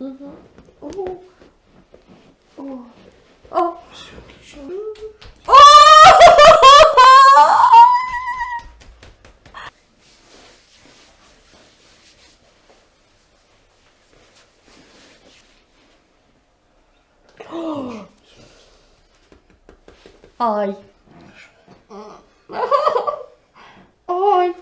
Угу. О. Все отлично. Ай. Ой.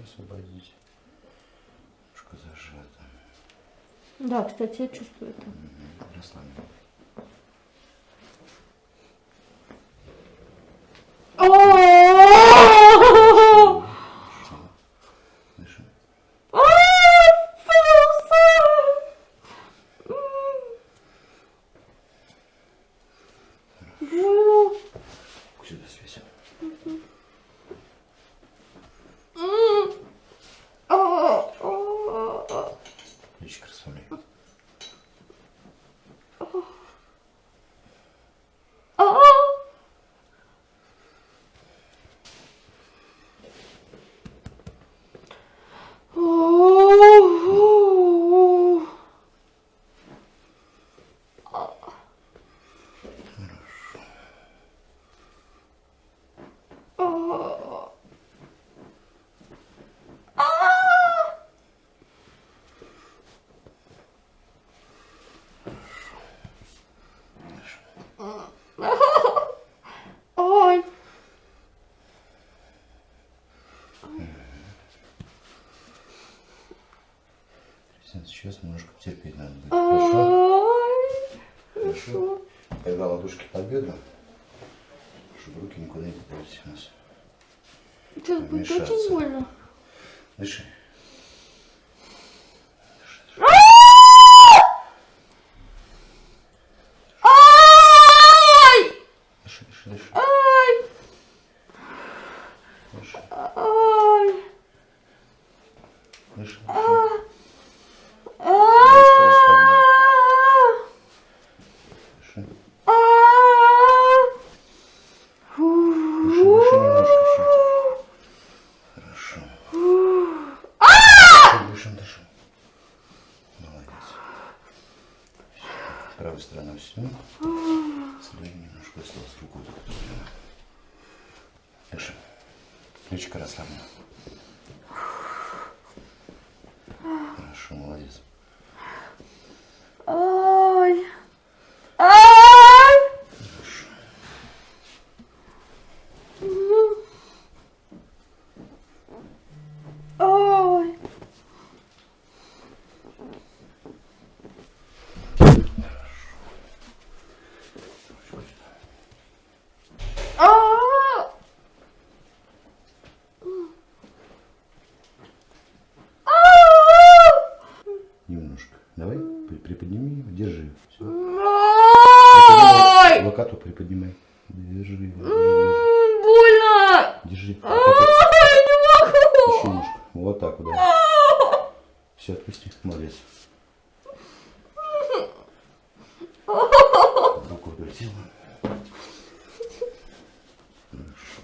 Освободить. Немножко зажато. Да, кстати, я чувствую это. Расслаблено. О! Дышим. Пожалуйста! Сейчас немножко терпеть надо будет. Хорошо? Ай. Хорошо. Тогда ладошки под бедра, чтобы руки никуда не попались у нас. Сейчас будет Мешаться. очень больно. Дыши. Ай! Дыши, дыши, дыши. Ай! Дыши, Ай! дыши. Ай! Дыши. Ай! Дыши, дыши немножко еще. Хорошо. Дышим, дышим. Молодец. Всё. Правая сторона все. С левой немножко осталось руку. Дыши. Плечико расслаблено. Хорошо, молодец. Ай! Ай! Хорошо. Ай! А! Немножко. Давай, приподними его, держи. Все. Ай! Локоту приподнимай. Держи его. Больно! Держи. Ай, не могу! Еще немножко. Вот так вот, да. Все, отпусти. Молодец. Руку вдоль тела. Хорошо.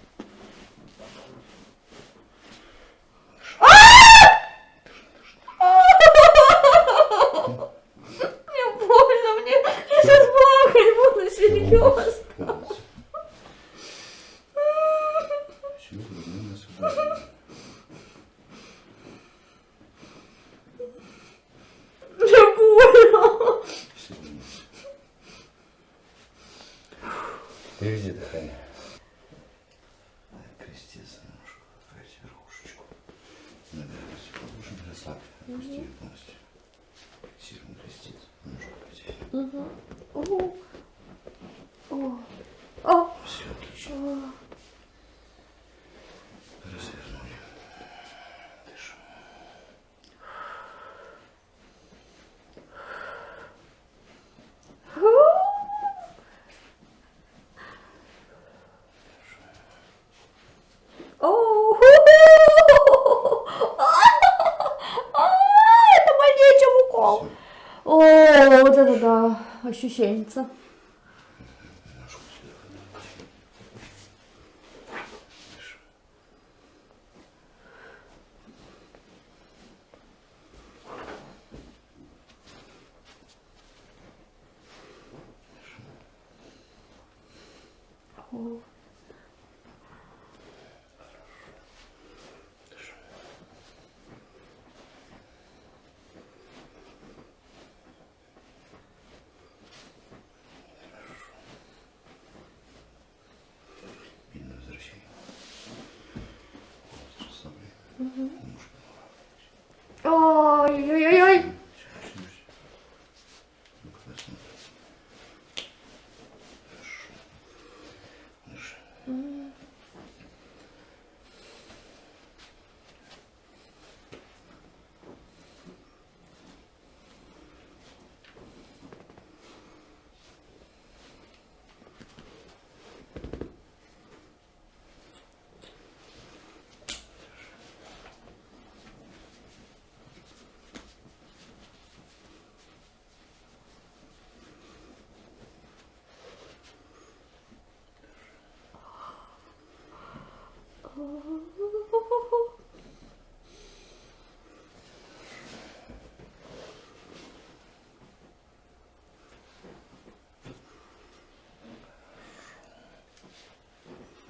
Мне больно, мне я сейчас плакать буду, серьезно. Молодец. Все, верни нас сюда. Мне больно. Все, вернись. Переведи дыхание. Крестец немножко. Опять верхушечку. Набирайся повыше, расслабь. Отпусти ее полностью. Фиксируем крестец. Немножко потянем. Все, отлично. Развернули. Дышим. Это больнее, чем укол. Всё. О, вот это да, ощущенница. Немножко сюда поднимись. Дышим. Дышим. Видно возвращение. Расслабляй. Немножко. Ой-ой-ой. Ну-ка, посмотрим. Хорошо. Дыши.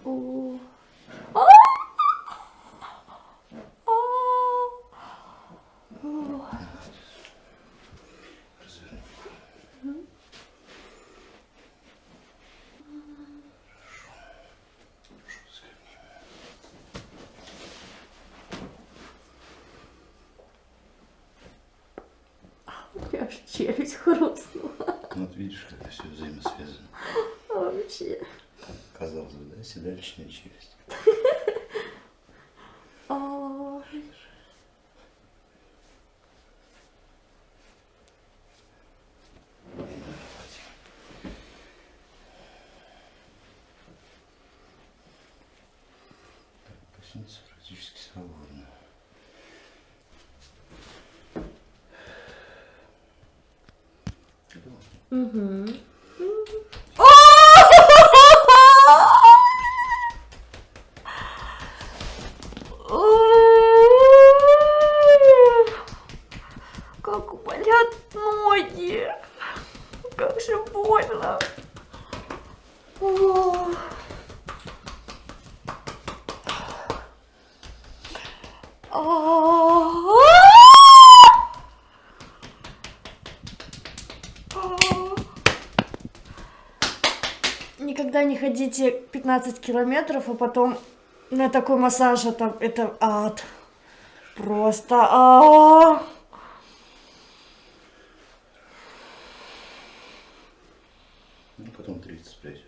О. Разверни. Хорошо, сверни. аж челюсть хрустнула. Ну, вот видишь, как это все взаимосвязано. Вообще. Казалось бы, да, седалищная челюсть. Ой. Поясница практически свободна. Угу. Как болят ноги. Как же больно. О. Никогда не ходите 15 километров, а потом на такой массаж, это ад. Просто Ну, потом 30 спрячешь.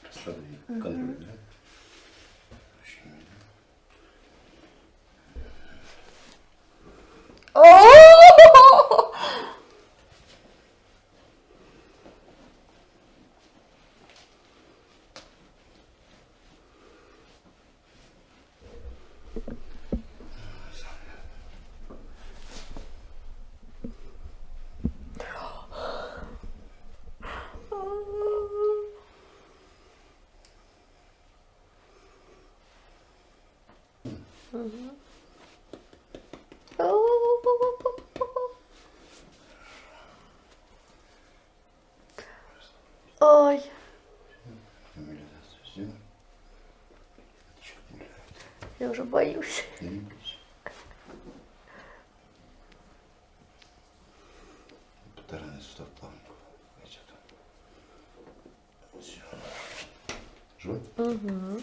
Расслабление, контроль, да? Ощущение, да? Ой. Мобилизацию сделай. Чё гуляет? Я уже боюсь. Да не бойся. Потаранись в планку. Идет. Все. Живой? Угу.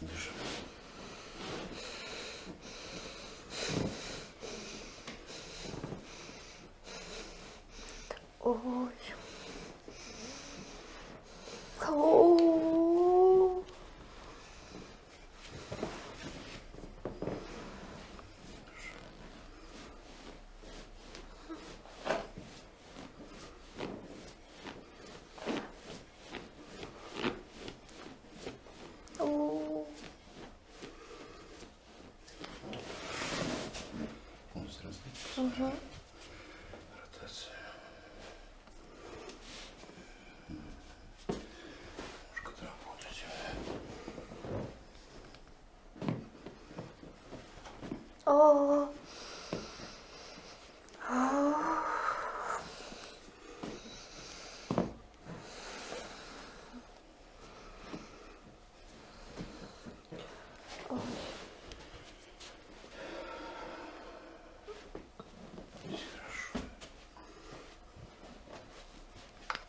Дыши. Ой. О. О. Полностью раздать. Ага. Ротация. Немножко доработать. О. Здесь хорошо.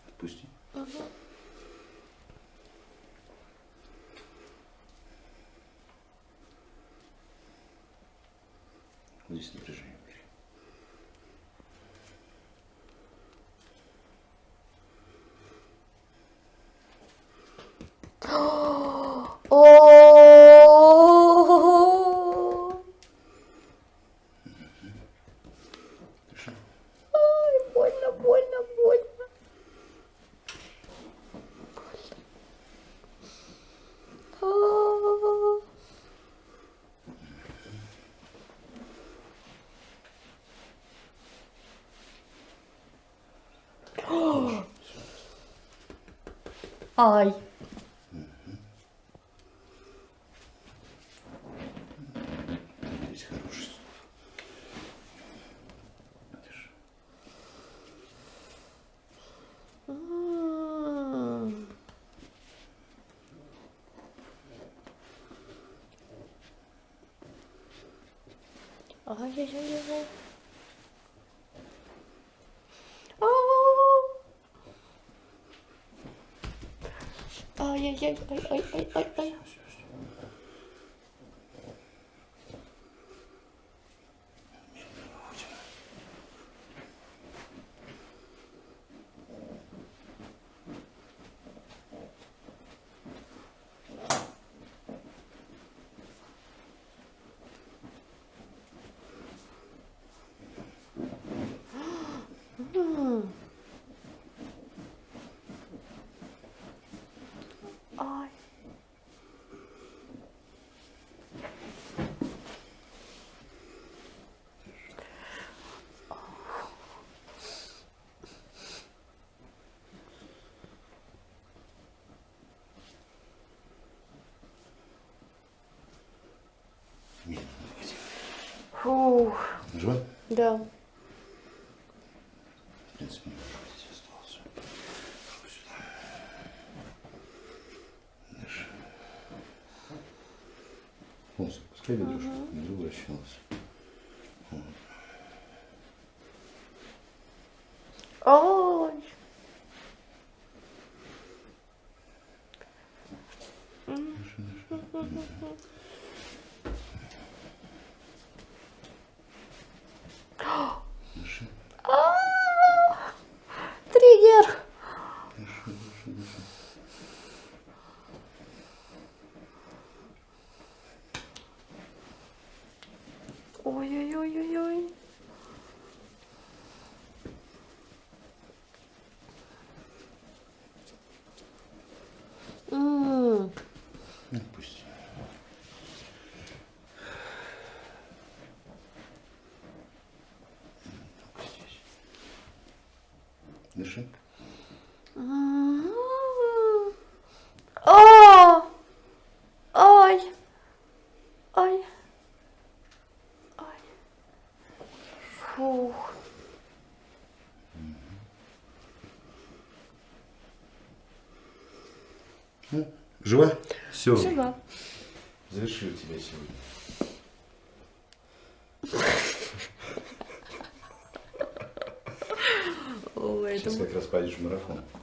Отпусти. Здесь напряжение убери. О. Дыши. Ой, больно, больно, больно. А. Ай. Ай-яй-яй-яй. Ай-яй-яй-ай-ай-ай-ай. Ай. Медленно. Фух. Жива? Да. В принципе, немножко здесь остался. Сюда. Дыши. Полностью пускай ведрушка внизу вращалась. Вот. Ой. Дыши, дыши. Дыши. Триггер. Дыши, дыши, дыши. Ой-ой-ой-ой-ой. Отпусти. Только здесь. Дыши. О! Ой! Ой! Ой! Фух. Ну, жива? Все. Жива. Завершил тебя сегодня. Ой, Сейчас как раз пойдешь в марафон.